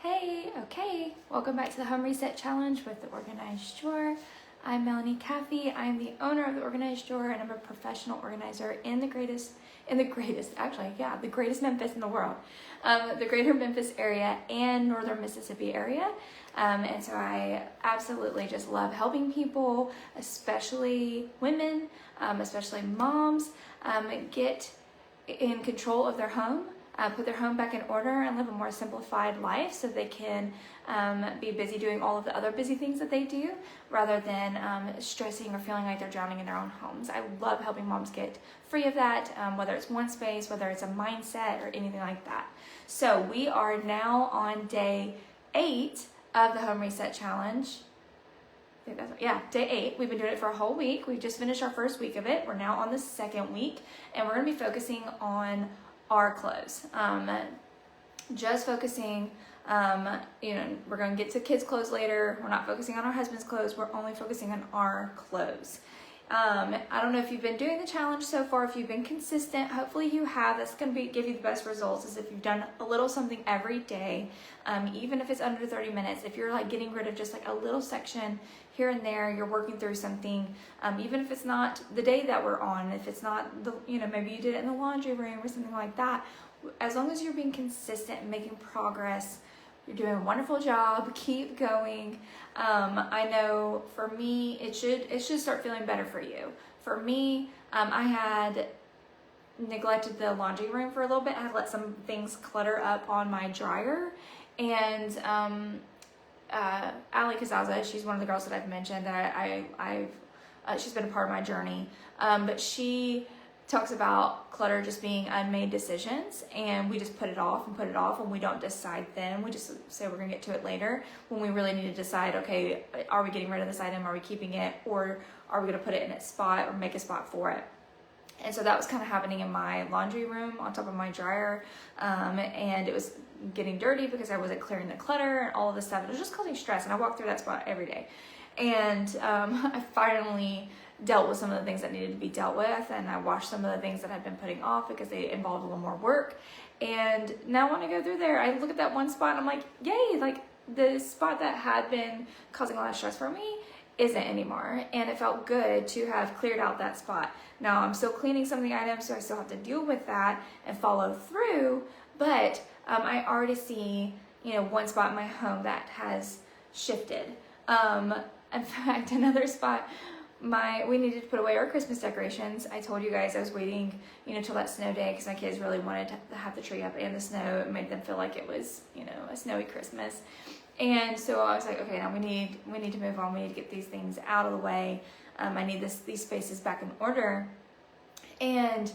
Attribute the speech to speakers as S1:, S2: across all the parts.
S1: Hey, okay, welcome back to the Home Reset Challenge with the Organized Drawer. I'm Melanie Caffey. I'm the owner of the Organized Drawer, and I'm a professional organizer in the greatest Memphis in the world, the greater Memphis area and northern Mississippi area. And so I absolutely just love helping people, especially women, especially moms, get in control of their home. Put their home back in order and live a more simplified life so they can be busy doing all of the other busy things that they do rather than stressing or feeling like they're drowning in their own homes. I love helping moms get free of that, whether it's one space, whether it's a mindset or anything like that. So we are now on day 8 of the Home Reset Challenge. Day 8. We've been doing it for a whole week. We just finished our first week of it. We're now on the second week, and we're going to be focusing on our clothes. Just focusing, we're going to get to kids' clothes later. We're not focusing on our husband's clothes. We're only focusing on our clothes. I don't know if you've been doing the challenge so far, if you've been consistent. Hopefully you have. That's going to give you the best results is if you've done a little something every day, even if it's under 30 minutes. If you're like getting rid of just like a little section here and there, you're working through something, even if it's not the day that we're on, if it's not maybe you did it in the laundry room or something like that. As long as you're being consistent and making progress, you're doing a wonderful job. Keep going. I know for me, it should start feeling better for you. For me, I had neglected the laundry room for a little bit. I had let some things clutter up on my dryer, and Ali Kazaza, she's one of the girls that I've mentioned that she's been a part of my journey, but she talks about clutter just being unmade decisions, and we just put it off, and we don't decide then. We just say we're gonna get to it later when we really need to decide, okay, are we getting rid of this item? Are we keeping it? Or are we gonna put it in its spot or make a spot for it? And so that was kind of happening in my laundry room on top of my dryer, and it was getting dirty because I wasn't clearing the clutter and all of this stuff. It was just causing stress, and I walked through that spot every day. And I finally dealt with some of the things that needed to be dealt with, and I washed some of the things that I'd been putting off because they involved a little more work. And now when I go through there, I look at that one spot and I'm like, yay, like the spot that had been causing a lot of stress for me isn't anymore, and it felt good to have cleared out that spot. Now I'm still cleaning some of the items, so I still have to deal with that and follow through, but I already see one spot in my home that has shifted. In fact, another spot, we needed to put away our Christmas decorations. I told you guys I was waiting, till that snow day because my kids really wanted to have the tree up and the snow. It made them feel like it was, a snowy Christmas. And so I was like, okay, now we need to move on. We need to get these things out of the way. I need these spaces back in order. And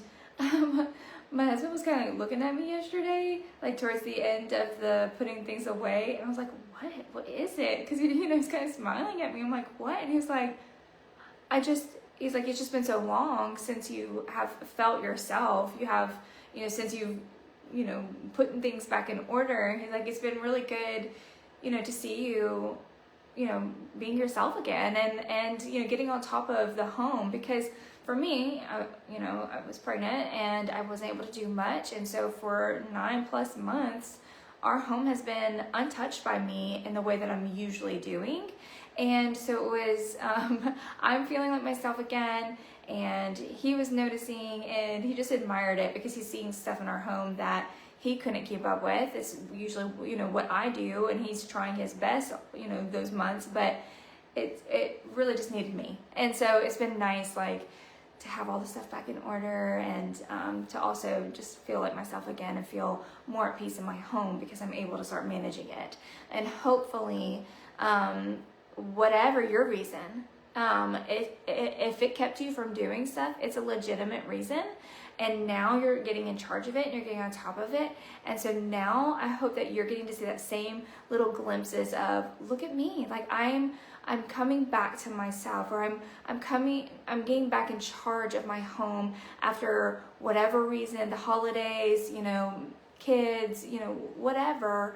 S1: my husband was kind of looking at me yesterday, like towards the end of the putting things away. And I was like, what is it? Because, he's kind of smiling at me. I'm like, what? And he was like, he's like, it's just been so long since you have felt yourself. You have, since you've, putting things back in order. He's like, it's been really good, to see you, being yourself again and getting on top of the home. Because for me, I was pregnant and I wasn't able to do much. And so for 9+ months, our home has been untouched by me in the way that I'm usually doing. And so it was, I'm feeling like myself again, and he was noticing, and he just admired it because he's seeing stuff in our home that he couldn't keep up with. It's usually, what I do, and he's trying his best, those months, but it really just needed me. And so it's been nice, like, to have all the stuff back in order, and to also just feel like myself again and feel more at peace in my home because I'm able to start managing it. And hopefully, whatever your reason, if it kept you from doing stuff, it's a legitimate reason, and now you're getting in charge of it and you're getting on top of it. And so now I hope that you're getting to see that same little glimpses of, look at me, like I'm coming back to myself, or I'm getting back in charge of my home after whatever reason, the holidays, kids, whatever,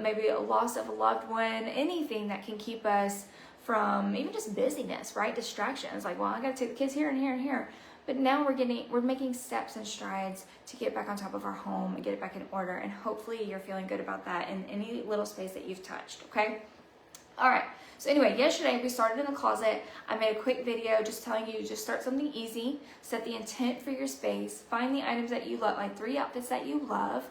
S1: maybe a loss of a loved one, anything that can keep us from even just busyness, right? Distractions, like, well, I gotta take the kids here and here and here. but now we're making steps and strides to get back on top of our home and get it back in order. And hopefully you're feeling good about that in any little space that you've touched, okay? All right. So anyway, yesterday we started in the closet. I made a quick video just telling you to just start something easy, set the intent for your space, find the items that you love, like 3 outfits that you love,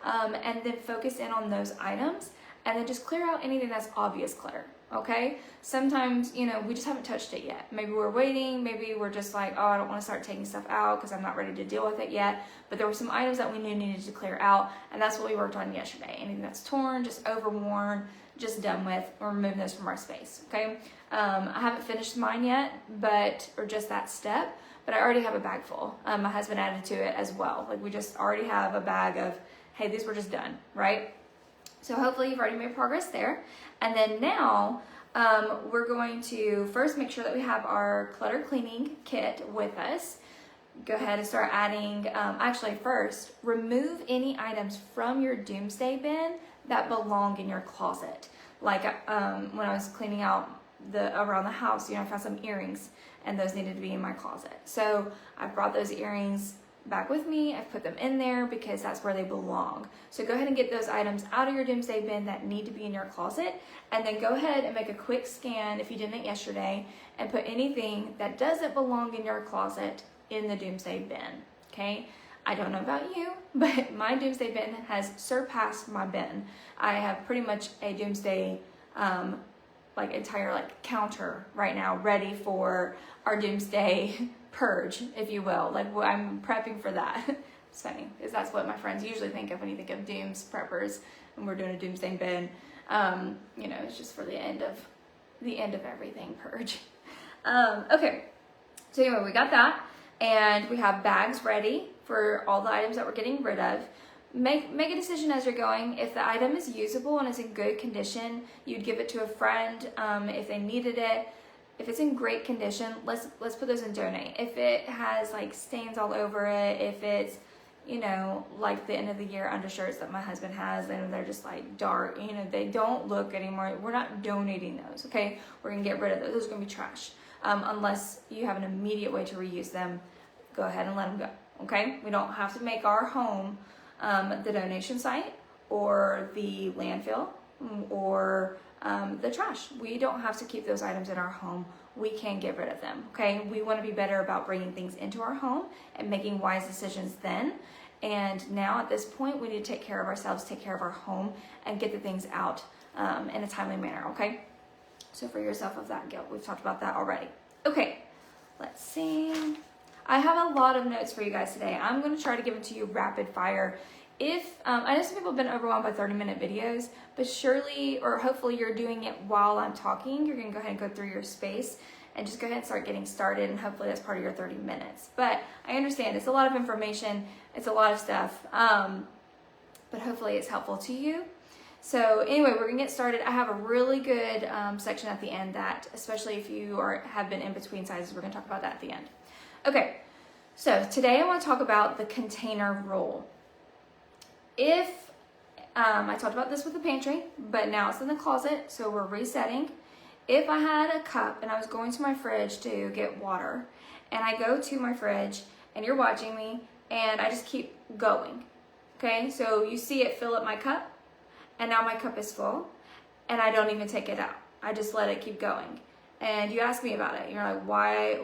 S1: and then focus in on those items, and then just clear out anything that's obvious clutter, okay? Sometimes, you know, we just haven't touched it yet. Maybe we're waiting, maybe we're just like, oh, I don't want to start taking stuff out because I'm not ready to deal with it yet, but there were some items that we knew needed to clear out, and that's what we worked on yesterday. Anything that's torn, just overworn, just done with, or remove those from our space, okay? I haven't finished mine yet, or just that step, but I already have a bag full. My husband added to it as well. Like, we just already have a bag of, hey, these were just done, right? So hopefully you've already made progress there. And then now, we're going to first make sure that we have our clutter cleaning kit with us. Go ahead and start adding, actually first, remove any items from your doomsday bin that belong in your closet. Like when I was cleaning out around the house, you know, I found some earrings and those needed to be in my closet. So I brought those earrings back with me. I've put them in there because that's where they belong. So go ahead and get those items out of your doomsday bin that need to be in your closet, and then go ahead and make a quick scan if you didn't yesterday and put anything that doesn't belong in your closet in the doomsday bin, okay? I don't know about you, but my doomsday bin has surpassed my bin. I have pretty much a doomsday entire counter right now ready for our doomsday purge, if you will. Like, I'm prepping for that. It's funny because that's what my friends usually think of when you think of dooms preppers, and we're doing a doomsday bin. You know, it's just for the end of everything purge. Okay, so anyway, we got that. And we have bags ready for all the items that we're getting rid of. Make a decision as you're going. If the item is usable and is in good condition, you'd give it to a friend if they needed it. If it's in great condition, let's put those in donate. If it has like stains all over it, if it's, you know, like the end of the year undershirts that my husband has, and they're just like dark, you know, they don't look anymore, we're not donating those, okay? We're gonna get rid of those. Those are gonna be trash. Unless you have an immediate way to reuse them, go ahead and let them go, okay? We don't have to make our home the donation site or the landfill or the trash. We don't have to keep those items in our home. We can get rid of them, okay? We want to be better about bringing things into our home and making wise decisions then. And now at this point, we need to take care of ourselves, take care of our home, and get the things out in a timely manner, okay? So free yourself of that guilt. We've talked about that already. Okay, let's see. I have a lot of notes for you guys today. I'm going to try to give them to you rapid fire. If I know some people have been overwhelmed by 30-minute videos, but surely or hopefully you're doing it while I'm talking. You're going to go ahead and go through your space and just go ahead and start getting started, and hopefully that's part of your 30 minutes. But I understand it's a lot of information. It's a lot of stuff, but hopefully it's helpful to you. So anyway, we're gonna get started. I have a really good section at the end that, especially if you have been in between sizes, we're gonna talk about that at the end. Okay, so today I wanna talk about the container rule. If, I talked about this with the pantry, but now it's in the closet, so we're resetting. If I had a cup and I was going to my fridge to get water, and I go to my fridge and you're watching me, and I just keep going, okay? So you see it fill up my cup, and now my cup is full, and I don't even take it out. I just let it keep going. And you ask me about it. You're like, why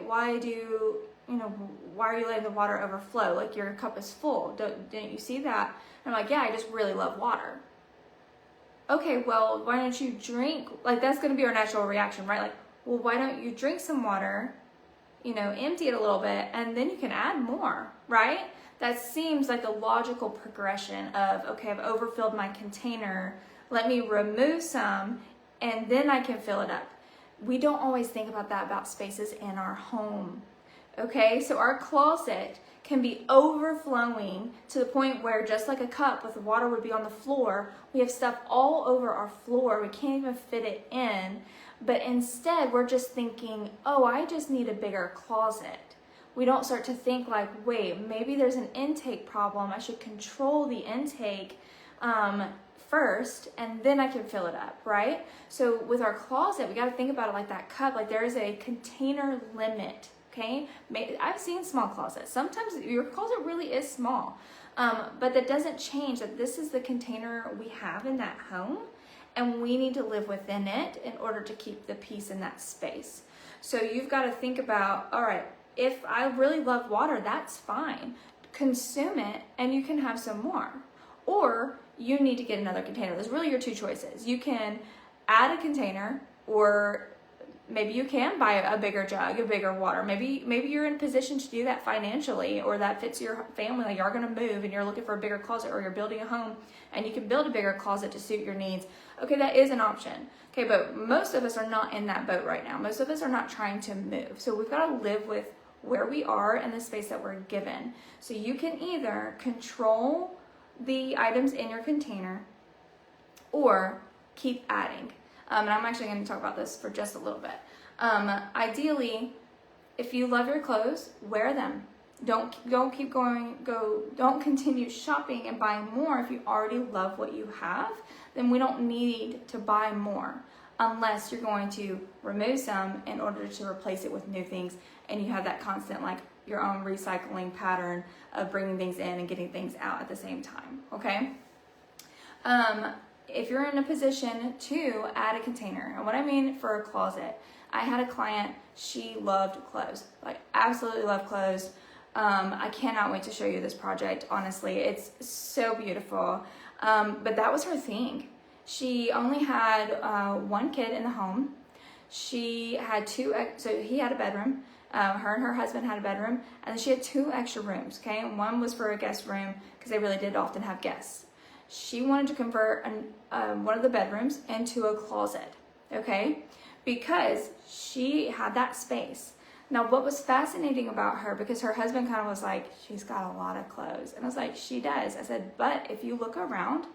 S1: are you letting the water overflow? Like, your cup is full. Didn't you see that? And I'm like, yeah, I just really love water. Okay, well, why don't you drink? Like, that's gonna be our natural reaction, right? Like, well, why don't you drink some water, you know, empty it a little bit, and then you can add more, right? That seems like a logical progression of, okay, I've overfilled my container, let me remove some, and then I can fill it up. We don't always think about that about spaces in our home, okay? So our closet can be overflowing to the point where, just like a cup with water would be on the floor, we have stuff all over our floor, we can't even fit it in, but instead we're just thinking, oh, I just need a bigger closet. We don't start to think like, wait, maybe there's an intake problem. I should control the intake first, and then I can fill it up, right? So with our closet, we got to think about it like that cup. Like, there is a container limit, okay? I've seen small closets. Sometimes your closet really is small, but that doesn't change that this is the container we have in that home, and we need to live within it in order to keep the peace in that space. So you've got to think about, all right, if I really love water, that's fine. Consume it and you can have some more. Or you need to get another container. Those are really your two choices. You can add a container, or maybe you can buy a bigger jug, a bigger water. Maybe you're in a position to do that financially, or that fits your family. Like you're going to move and you're looking for a bigger closet, or you're building a home and you can build a bigger closet to suit your needs. Okay, that is an option. Okay, but most of us are not in that boat right now. Most of us are not trying to move. So we've got to live with where we are and the space that we're given. So you can either control the items in your container or keep adding. And I'm actually going to talk about this for just a little bit. Ideally, if you love your clothes, wear them. Don't continue shopping and buying more. If you already love what you have, then we don't need to buy more, unless you're going to remove some in order to replace it with new things, and you have that constant, like, your own recycling pattern of bringing things in and getting things out at the same time, okay? If you're in a position to add a container, and what I mean for a closet, I had a client, she loved clothes, like absolutely loved clothes. I cannot wait to show you this project, honestly. It's so beautiful, but that was her thing. She only had one kid in the home. She had so he had a bedroom. Her and her husband had a bedroom, and then she had 2 extra rooms, okay? And one was for a guest room, because they really did often have guests. She wanted to convert one of the bedrooms into a closet, okay? Because she had that space. Now, what was fascinating about her, because her husband kind of was like, she's got a lot of clothes. And I was like, she does. I said, but if you look around,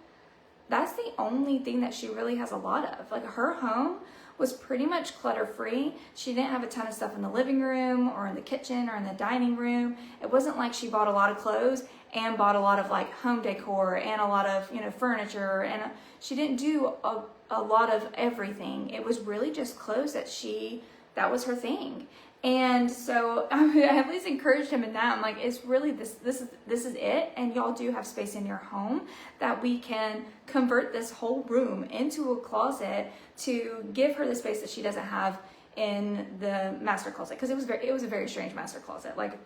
S1: that's the only thing that she really has a lot of. Like, her home was pretty much clutter-free. She didn't have a ton of stuff in the living room or in the kitchen or in the dining room. It wasn't like she bought a lot of clothes and bought a lot of like home decor and a lot of, furniture, and she didn't do a lot of everything. It was really just clothes that was her thing. And so I at least encouraged him in that. I'm like, it's really this is it, and y'all do have space in your home that we can convert this whole room into a closet to give her the space that she doesn't have in the master closet, because it was a very strange master closet. Like,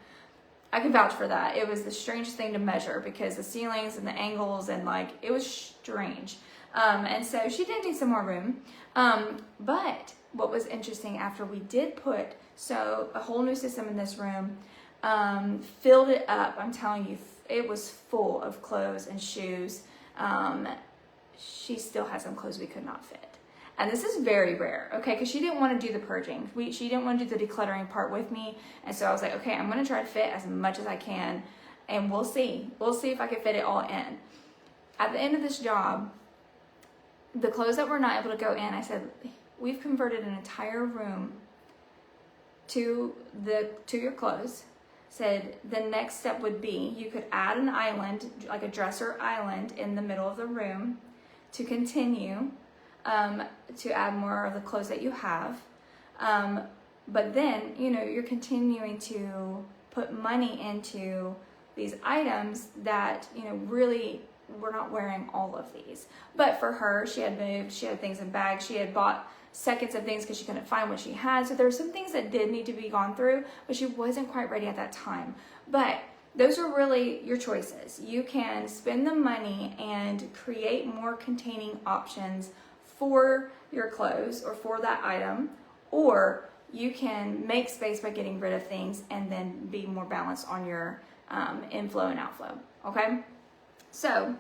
S1: I can vouch for that. It was the strangest thing to measure, because the ceilings and the angles, and like, it was strange. And so she did need some more room. But what was interesting, after we did put a whole new system in this room, filled it up, I'm telling you, it was full of clothes and shoes. She still had some clothes we could not fit. And this is very rare, okay? Because she didn't want to do the purging. She didn't want to do the decluttering part with me. And so I was like, okay, I'm going to try to fit as much as I can, and we'll see. We'll see if I can fit it all in. At the end of this job, the clothes that were not able to go in, I said, we've converted an entire room to your clothes. Said the next step would be, you could add an island, like a dresser island, in the middle of the room to continue to add more of the clothes that you have. But then, you're continuing to put money into these items that, really, we're not wearing all of these. But for her, she had moved, she had things in bags, she had bought seconds of things because she couldn't find what she had. So there were some things that did need to be gone through, but she wasn't quite ready at that time. But those are really your choices. You can spend the money and create more containing options for your clothes or for that item, or you can make space by getting rid of things and then be more balanced on your inflow and outflow, okay? So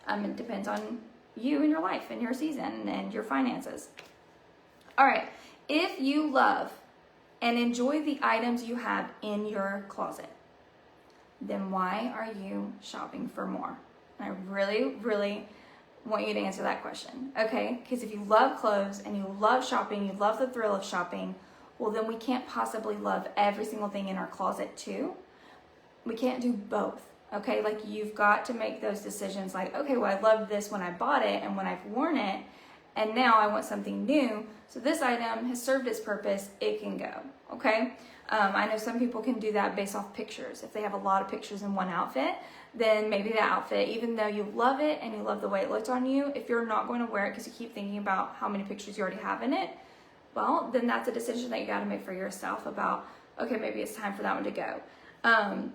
S1: it depends on you and your life and your season and your finances. All right, if you love and enjoy the items you have in your closet, then why are you shopping for more? And I really, really want you to answer that question, okay? Because if you love clothes and you love shopping, you love the thrill of shopping, well, then we can't possibly love every single thing in our closet too. We can't do both, okay? Like, you've got to make those decisions like, okay, well, I loved this when I bought it and when I've worn it, and now I want something new. So this item has served its purpose, it can go, okay? I know some people can do that based off pictures. If they have a lot of pictures in one outfit, then maybe that outfit, even though you love it and you love the way it looked on you, if you're not going to wear it because you keep thinking about how many pictures you already have in it, well, then that's a decision that you got to make for yourself about, okay, maybe it's time for that one to go.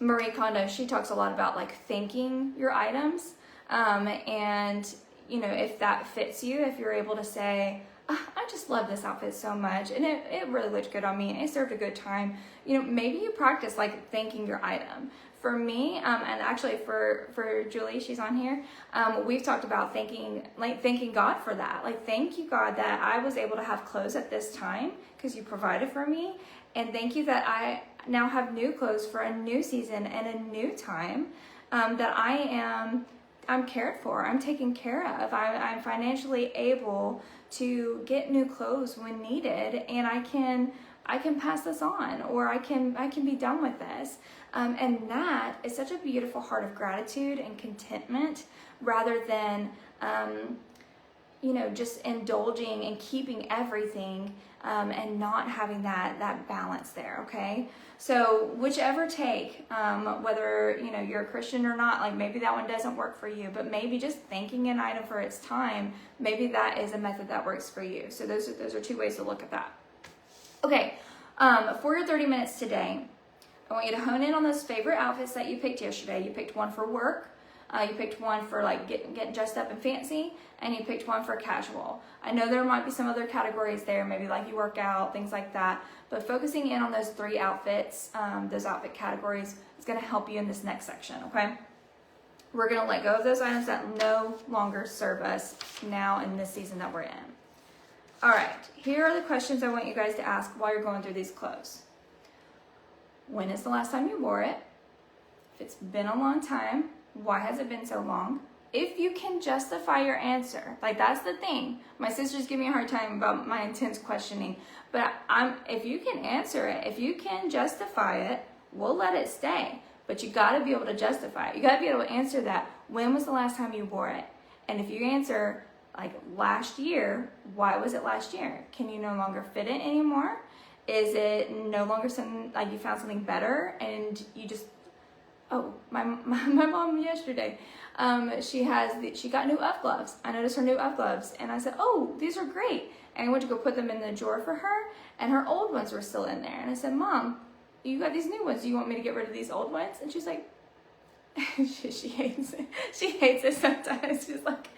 S1: Marie Kondo, she talks a lot about like thanking your items, and you know, if that fits you, if you're able to say, I just love this outfit so much, and it really looked good on me, and it served a good time. You know, maybe you practice like thanking your item. For me, and actually for Julie, she's on here, we've talked about thanking God for that. Like, thank you, God, that I was able to have clothes at this time because you provided for me, and thank you that I now have new clothes for a new season and a new time, that I'm cared for, I'm taken care of, I'm financially able to get new clothes when needed, and I can pass this on, or I can be done with this. And that is such a beautiful heart of gratitude and contentment, rather than, you know, just indulging and keeping everything, and not having that balance there, okay? So whichever take, whether, you know, you're a Christian or not, like maybe that one doesn't work for you, but maybe just thanking an item for its time, maybe that is a method that works for you. So those are two ways to look at that. Okay, for your 30 minutes today, I want you to hone in on those favorite outfits that you picked yesterday. You picked one for work, you picked one for like getting dressed up and fancy, and you picked one for casual. I know there might be some other categories there, maybe like you work out, things like that, but focusing in on those 3 outfits, those outfit categories, is gonna help you in this next section, okay? We're gonna let go of those items that no longer serve us now in this season that we're in. All right, here are the questions I want you guys to ask while you're going through these clothes. When is the last time you wore it? If it's been a long time, why has it been so long? If you can justify your answer, like that's the thing. My sisters give me a hard time about my intense questioning, but if you can answer it, if you can justify it, we'll let it stay. But you gotta be able to justify it. You gotta be able to answer that. When was the last time you wore it? And if you answer like last year, why was it last year? Can you no longer fit it anymore? Is it no longer something, like you found something better and you just, oh, my mom yesterday, she got new UGG gloves. I noticed her new UGG gloves, and I said, oh, these are great. And I went to go put them in the drawer for her, and her old ones were still in there. And I said, Mom, you got these new ones. Do you want me to get rid of these old ones? And she's like, she hates it. She hates it sometimes. She's like,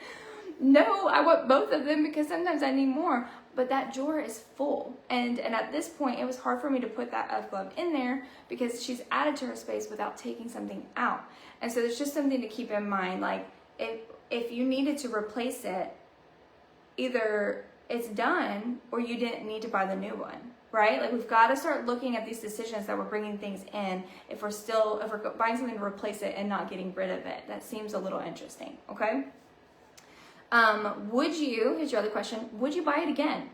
S1: no, I want both of them because sometimes I need more. But that drawer is full. And at this point, it was hard for me to put that UGG glove in there because she's added to her space without taking something out. And so there's just something to keep in mind. Like if you needed to replace it, either it's done or you didn't need to buy the new one, right? Like we've got to start looking at these decisions that we're bringing things in if we're buying something to replace it and not getting rid of it. That seems a little interesting, okay? Here's your other question, would you buy it again?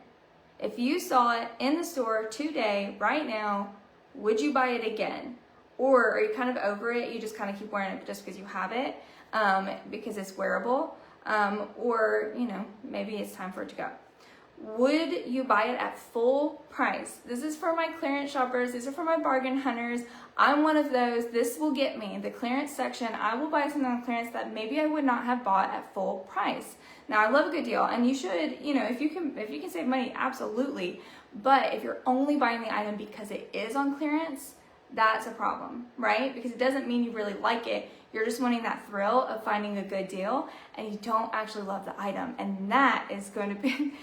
S1: If you saw it in the store today, right now, would you buy it again? Or are you kind of over it, you just kind of keep wearing it just because you have it, because it's wearable, or, you know, maybe it's time for it to go. Would you buy it at full price? This is for my clearance shoppers. These are for my bargain hunters. I'm one of those. This will get me. The clearance section, I will buy something on clearance that maybe I would not have bought at full price. Now, I love a good deal, and you should, you know, if you can save money, absolutely. But if you're only buying the item because it is on clearance, that's a problem, right? Because it doesn't mean you really like it. You're just wanting that thrill of finding a good deal, and you don't actually love the item. And that is going to be...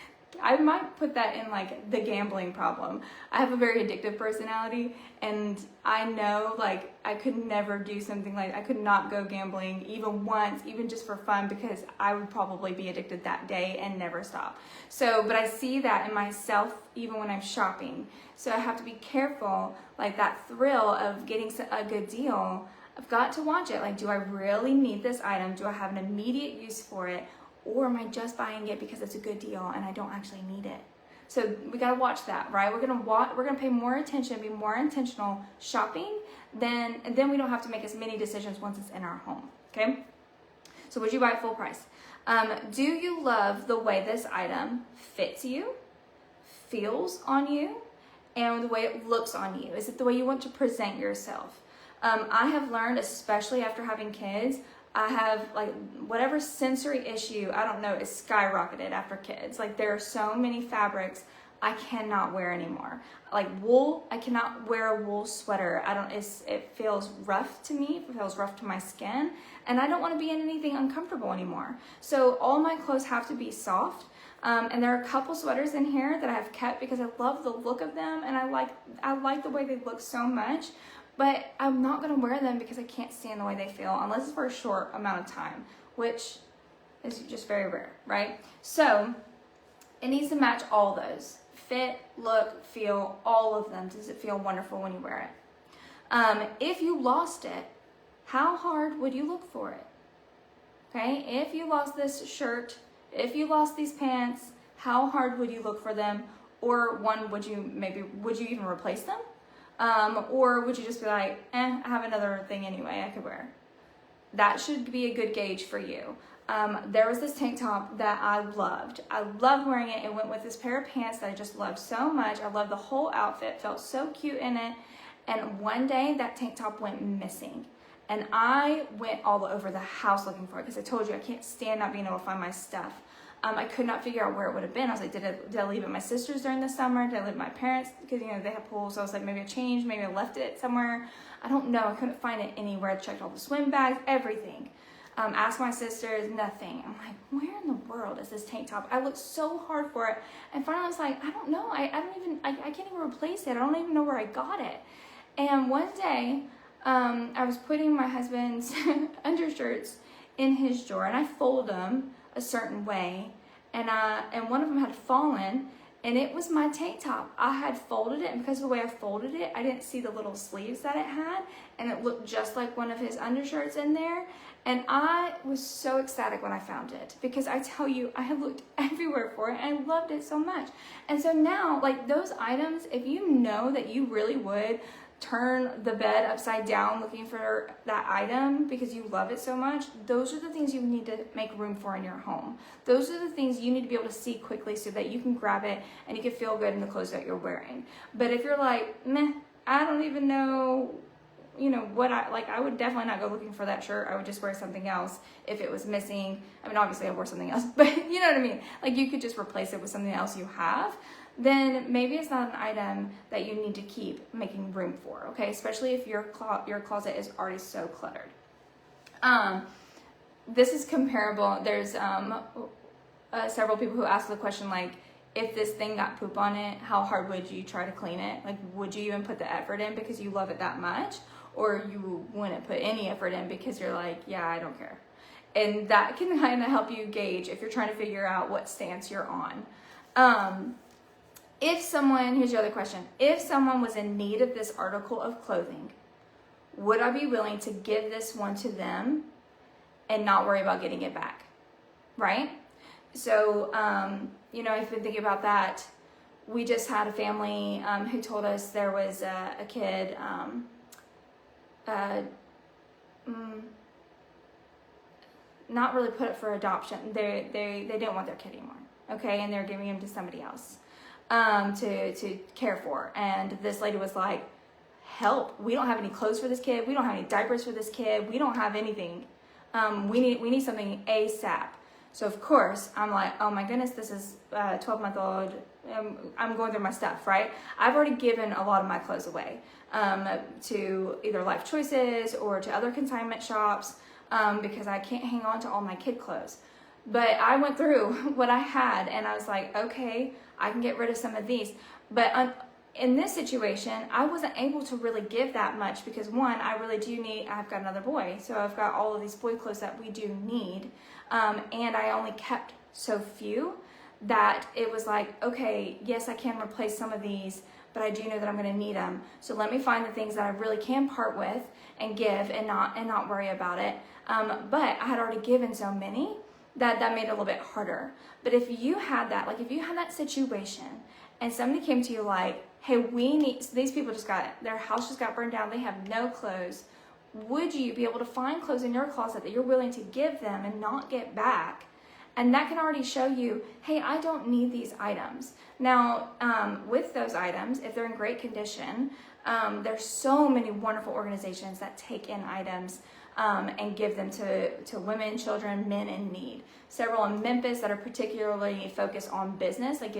S1: I might put that in like the gambling problem. I have a very addictive personality, and I know like I could never do something like, I could not go gambling even once, even just for fun, because I would probably be addicted that day and never stop. So, but I see that in myself even when I'm shopping. So I have to be careful, like that thrill of getting a good deal. I've got to watch it. Like, do I really need this item? Do I have an immediate use for it? Or am I just buying it because it's a good deal and I don't actually need it? So we gotta watch that, right? We're gonna pay more attention, be more intentional shopping, and then we don't have to make as many decisions once it's in our home, okay? So would you buy it full price? Do you love the way this item fits you, feels on you, and the way it looks on you? Is it the way you want to present yourself? I have learned, especially after having kids, I have like whatever sensory issue, I don't know, is skyrocketed after kids. Like there are so many fabrics I cannot wear anymore. Like wool, I cannot wear a wool sweater. It feels rough to me. It feels rough to my skin, and I don't want to be in anything uncomfortable anymore. So all my clothes have to be soft. And there are a couple sweaters in here that I have kept because I love the look of them, and I like the way they look so much. But I'm not gonna wear them because I can't stand the way they feel unless it's for a short amount of time, which is just very rare, right? So it needs to match all those. Fit, look, feel, all of them. Does it feel wonderful when you wear it? If you lost it, how hard would you look for it? Okay, if you lost this shirt, if you lost these pants, how hard would you look for them? Or would you even replace them? Or would you just be like, I have another thing anyway I could wear? That should be a good gauge for you. There was this tank top that I loved. I loved wearing it. It went with this pair of pants that I just loved so much. I loved the whole outfit, felt so cute in it. And one day that tank top went missing. And I went all over the house looking for it because I told you I can't stand not being able to find my stuff. I could not figure out where it would have been. I was like, did I leave it at my sister's during the summer? Did I leave it at my parents? Because, you know, they have pools. So I was like, maybe I changed. Maybe I left it somewhere. I don't know. I couldn't find it anywhere. I checked all the swim bags, everything. Asked my sisters, nothing. I'm like, where in the world is this tank top? I looked so hard for it. And finally I was like, I don't know. I can't even replace it. I don't even know where I got it. And one day, I was putting my husband's undershirts in his drawer, and I fold them a certain way, and one of them had fallen, and it was my tank top. I had folded it, and because of the way I folded it, I didn't see the little sleeves that it had, and it looked just like one of his undershirts in there. And I was so ecstatic when I found it, because I tell you, I had looked everywhere for it and I loved it so much. And so now, like those items, if you know that you really would turn the bed upside down looking for that item because you love it so much, those are the things you need to make room for in your home. Those are the things you need to be able to see quickly so that you can grab it and you can feel good in the clothes that you're wearing. But if you're like, meh, I don't even know, you know, what I would definitely not go looking for that shirt. I would just wear something else if it was missing. I mean, obviously I wore something else, but you know what I mean? Like you could just replace it with something else you have. Then maybe it's not an item that you need to keep making room for, okay? Especially if your closet is already so cluttered. This is comparable. There's several people who ask the question, like, if this thing got poop on it, how hard would you try to clean it? Like, would you even put the effort in because you love it that much? Or you wouldn't put any effort in because you're like, yeah, I don't care. And that can kind of help you gauge if you're trying to figure out what stance you're on. Here's your other question. If someone was in need of this article of clothing, would I be willing to give this one to them and not worry about getting it back? Right? So, you know, I've been thinking about that. We just had a family who told us there was a kid, not really put up for adoption. They didn't want their kid anymore, okay? And they're giving him to somebody else to care for. And this lady was like, help, we don't have any clothes for this kid. We don't have any diapers for this kid. We don't have anything. We need something ASAP. So of course, I'm like, oh my goodness, this is a 12-month-old. I'm going through my stuff, right? I've already given a lot of my clothes away to either Life Choices or to other consignment shops because I can't hang on to all my kid clothes. But I went through what I had and I was like, okay, I can get rid of some of these. But in this situation, I wasn't able to really give that much because one, I really do need, I've got another boy. So I've got all of these boy clothes that we do need. And I only kept so few that it was like, okay, yes, I can replace some of these, but I do know that I'm going to need them. So let me find the things that I really can part with and give and not worry about it. But I had already given so many that made it a little bit harder. But if you had that, like if you had that situation and somebody came to you like, hey, these people their house just got burned down, they have no clothes, would you be able to find clothes in your closet that you're willing to give them and not get back? And that can already show you, hey, I don't need these items. Now, with those items, if they're in great condition, there's so many wonderful organizations that take in items and give them to women, children, men in need. Several in Memphis that are particularly focused on business, like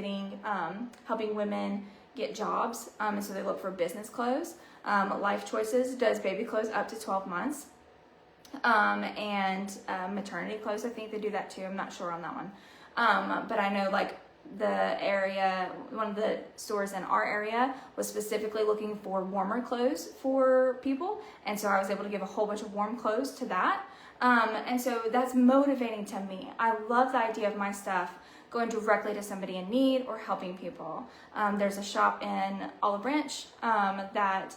S1: helping women get jobs, and so they look for business clothes. Life Choices does baby clothes up to 12 months. And maternity clothes, I think they do that too. I'm not sure on that one. But I know like one of the stores in our area was specifically looking for warmer clothes for people. And so I was able to give a whole bunch of warm clothes to that. And so that's motivating to me. I love the idea of my stuff going directly to somebody in need or helping people. There's a shop in Olive Branch that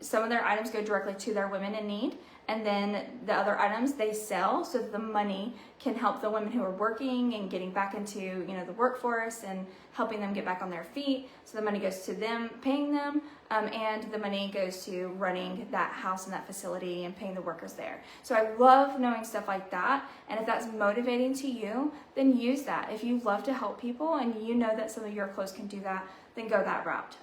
S1: some of their items go directly to their women in need, and then the other items they sell so that the money can help the women who are working and getting back into the workforce and helping them get back on their feet. So the money goes to them, paying them, and the money goes to running that house and that facility and paying the workers there. So I love knowing stuff like that, and if that's motivating to you, then use that. If you love to help people and you know that some of your clothes can do that, then go that route.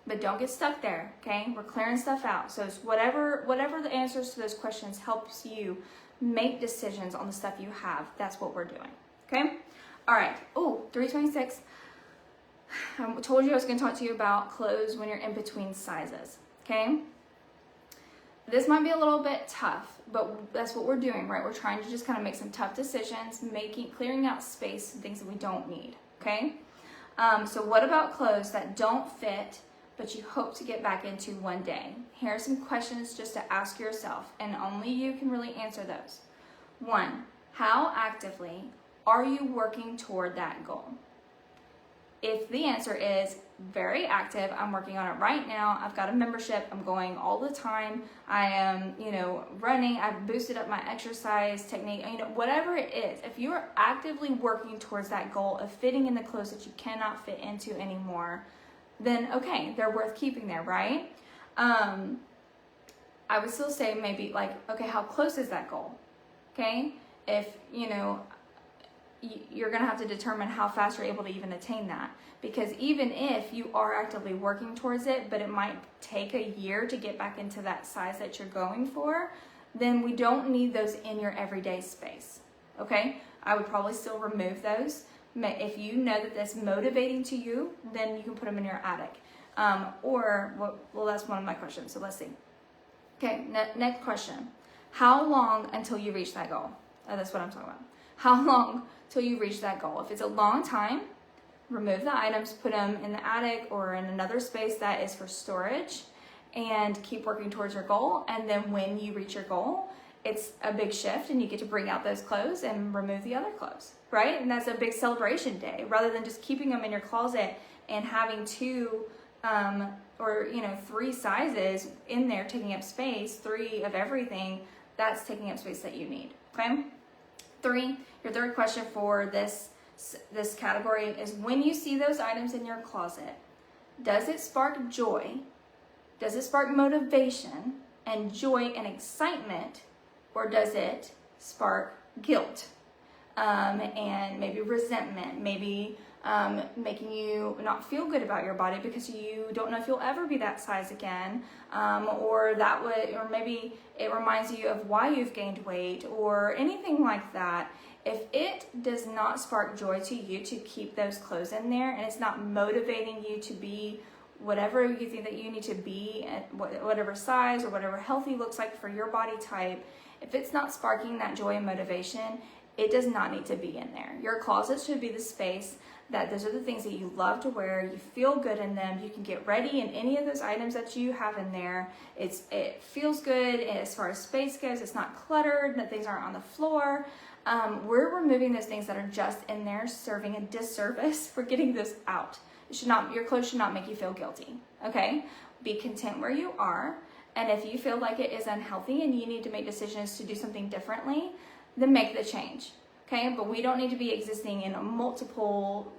S1: But don't get stuck there, okay? We're clearing stuff out. So it's whatever the answers to those questions helps you make decisions on the stuff you have. That's what we're doing, okay? All right. Oh, 326. I told you I was going to talk to you about clothes when you're in between sizes, okay? This might be a little bit tough, but that's what we're doing, right? We're trying to just kind of make some tough decisions, clearing out space and things that we don't need, okay? So what about clothes that don't fit but you hope to get back into one day? Here are some questions just to ask yourself, and only you can really answer those. 1, how actively are you working toward that goal? If the answer is very active, I'm working on it right now, I've got a membership, I'm going all the time, I am, running, I've boosted up my exercise technique, whatever it is, if you are actively working towards that goal of fitting in the clothes that you cannot fit into anymore, then okay, they're worth keeping there, right? I would still say maybe like, okay, how close is that goal? Okay, if you're gonna have to determine how fast you're able to even attain that, because even if you are actively working towards it, but it might take a year to get back into that size that you're going for, then we don't need those in your everyday space, okay? I would probably still remove those. If you know that that's motivating to you, then you can put them in your attic. Well, that's one of my questions, so let's see. Okay, next question. How long until you reach that goal? That's what I'm talking about. How long till you reach that goal? If it's a long time, remove the items, put them in the attic or in another space that is for storage, and keep working towards your goal. And then when you reach your goal, it's a big shift and you get to bring out those clothes and remove the other clothes, right? And that's a big celebration day, rather than just keeping them in your closet and having 2 or 3 sizes in there taking up space, 3 of everything. That's taking up space that you need, okay? 3, your third question for this category is, when you see those items in your closet, does it spark joy? Does it spark motivation and joy and excitement? Or does it spark guilt and maybe resentment, maybe making you not feel good about your body because you don't know if you'll ever be that size again, or maybe it reminds you of why you've gained weight or anything like that. If it does not spark joy to you to keep those clothes in there, and it's not motivating you to be whatever you think that you need to be at whatever size or whatever healthy looks like for your body type, if it's not sparking that joy and motivation, it does not need to be in there. Your closet should be the space that those are the things that you love to wear, you feel good in them, you can get ready in any of those items that you have in there. It feels good as far as space goes, it's not cluttered, that things aren't on the floor. We're removing those things that are just in there, serving a disservice for getting those out. Your clothes should not make you feel guilty, okay? Be content where you are, and if you feel like it is unhealthy and you need to make decisions to do something differently, then make the change, okay? But we don't need to be existing in multiple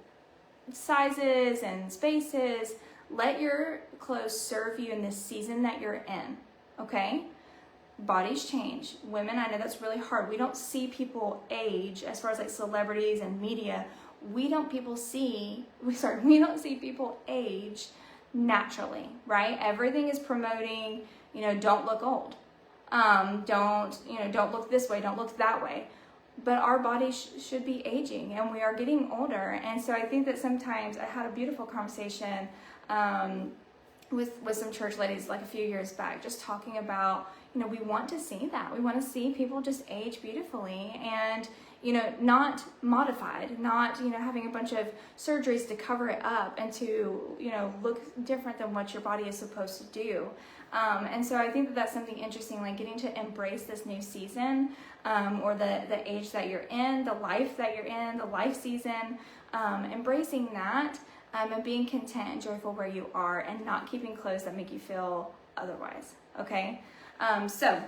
S1: sizes and spaces. Let your clothes serve you in this season that you're in, okay? Bodies change. Women, I know that's really hard. We don't see people age as far as like celebrities and media. We don't see people age naturally, right? Everything is promoting, don't look old. Don't look this way, don't look that way. But our bodies should be aging, and we are getting older. And so I think that sometimes I had a beautiful conversation with some church ladies like a few years back, just talking about, we want to see that. We want to see people just age beautifully and, not modified, not, having a bunch of surgeries to cover it up and to, look different than what your body is supposed to do. And so I think that that's something interesting, like getting to embrace this new season, or the age that you're in, the life that you're in, the life season, embracing that, and being content and joyful where you are and not keeping clothes that make you feel otherwise, okay? So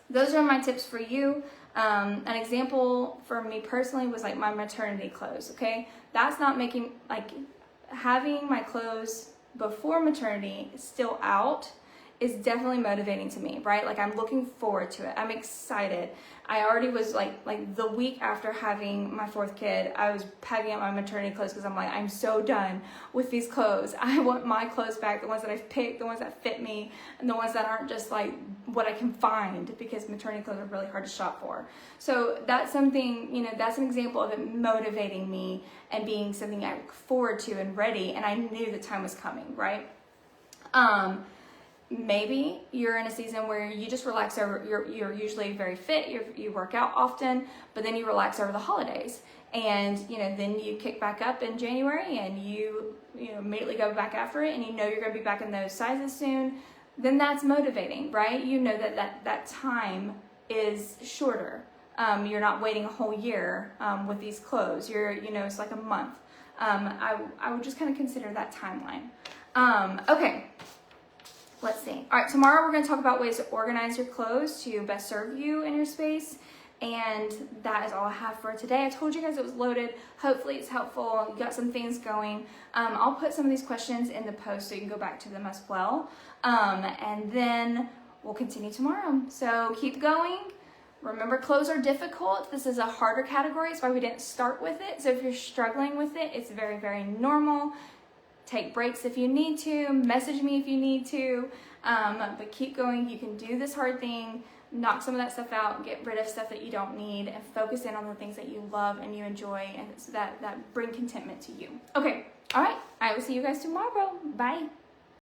S1: those are my tips for you. An example for me personally was like my maternity clothes, okay? That's not making, like, having my clothes before maternity still out is definitely motivating to me, right? Like, I'm looking forward to it. I'm excited. I already was like the week after having my fourth kid, I was packing up my maternity clothes because I'm like, I'm so done with these clothes. I want my clothes back, the ones that I've picked, the ones that fit me, and the ones that aren't just like what I can find, because maternity clothes are really hard to shop for. So that's something, that's an example of it motivating me and being something I look forward to and ready, and I knew the time was coming, right? Maybe you're in a season where you just relax over, you're usually very fit, you work out often, but then you relax over the holidays. And, then you kick back up in January and you immediately go back after it, and you're going to be back in those sizes soon. Then that's motivating, right? That time is shorter. You're not waiting a whole year with these clothes. It's like a month. I would just kind of consider that timeline. Okay. Let's see. All right, tomorrow we're going to talk about ways to organize your clothes to best serve you in your space. And that is all I have for today. I told you guys it was loaded. Hopefully it's helpful. You got some things going. I'll put some of these questions in the post so you can go back to them as well. And then we'll continue tomorrow. So keep going. Remember, clothes are difficult. This is a harder category. That's why we didn't start with it. So if you're struggling with it, it's very, very normal. Take breaks if you need to, message me if you need to, but keep going. You can do this hard thing, knock some of that stuff out, get rid of stuff that you don't need, and focus in on the things that you love and you enjoy, and that bring contentment to you. Okay, all right, I will see you guys tomorrow. Bye.